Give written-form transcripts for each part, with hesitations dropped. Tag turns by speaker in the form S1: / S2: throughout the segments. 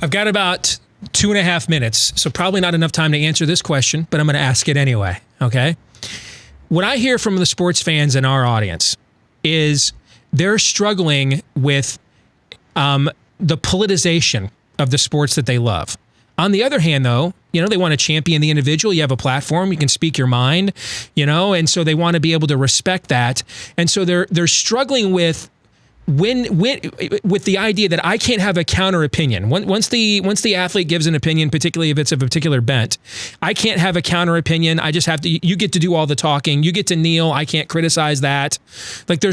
S1: I've got about 2.5 minutes, so probably not enough time to answer this question, but I'm going to ask it anyway, okay? What I hear from the sports fans in our audience is they're struggling with the politicization of the sports that they love. On the other hand, though, they want to champion the individual. You have a platform, you can speak your mind, and so they want to be able to respect that. And so they're struggling with with the idea that I can't have a counter opinion. Once the athlete gives an opinion, particularly if it's of a particular bent, I can't have a counter opinion. I just have to. You get to do all the talking. You get to kneel. I can't criticize that. Like so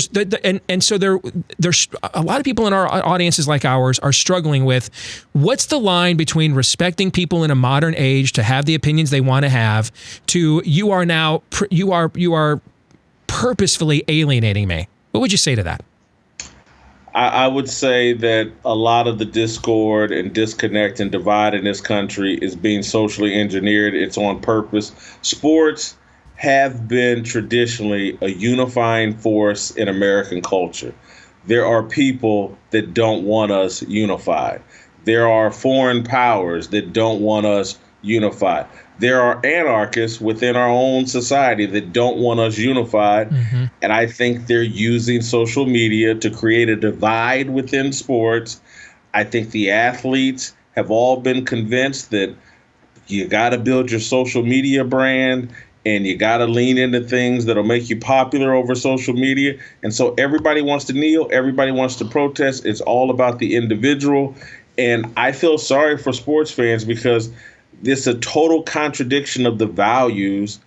S1: there's a lot of people in our audiences like ours are struggling with what's the line between respecting people in a modern age to have the opinions they want to have to you are purposefully alienating me. What would you say to that?
S2: I would say that a lot of the discord and disconnect and divide in this country is being socially engineered. It's on purpose. Sports have been traditionally a unifying force in American culture. There are people that don't want us unified. There are foreign powers that don't want us unified. There are anarchists within our own society that don't want us unified. Mm-hmm. And I think they're using social media to create a divide within sports. I think the athletes have all been convinced that you got to build your social media brand and you got to lean into things that'll make you popular over social media. And so everybody wants to kneel. Everybody wants to protest. It's all about the individual. And I feel sorry for sports fans because it's a total contradiction of the values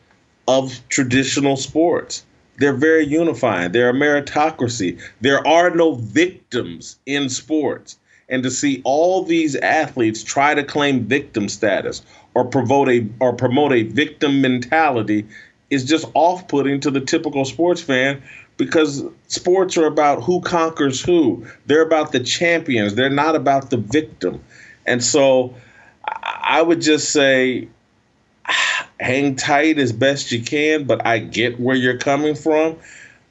S2: of traditional sports. They're very unifying. They're a meritocracy. There are no victims in sports. And to see all these athletes try to claim victim status or promote a victim mentality is just off-putting to the typical sports fan because sports are about who conquers who. They're about the champions. They're not about the victim. And so I would just say hang tight as best you can, but I get where you're coming from.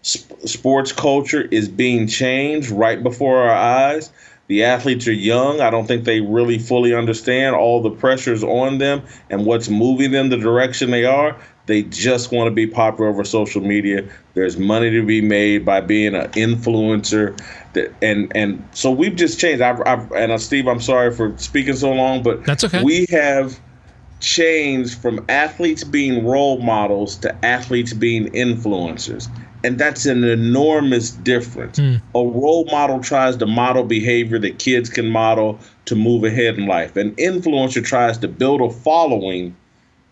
S2: Sports culture is being changed right before our eyes. The athletes are young. I don't think they really fully understand all the pressures on them and what's moving them the direction they are. They just want to be popular over social media. There's money to be made by being an influencer. And so we've just changed. Steve, I'm sorry for speaking so long, but
S1: that's okay.
S2: We have changed from athletes being role models to athletes being influencers. And that's an enormous difference. A role model tries to model behavior that kids can model to move ahead in life. An influencer tries to build a following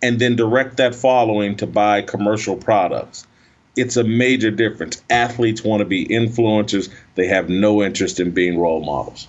S2: and then direct that following to buy commercial products. It's a major difference. Athletes want to be influencers. They have no interest in being role models.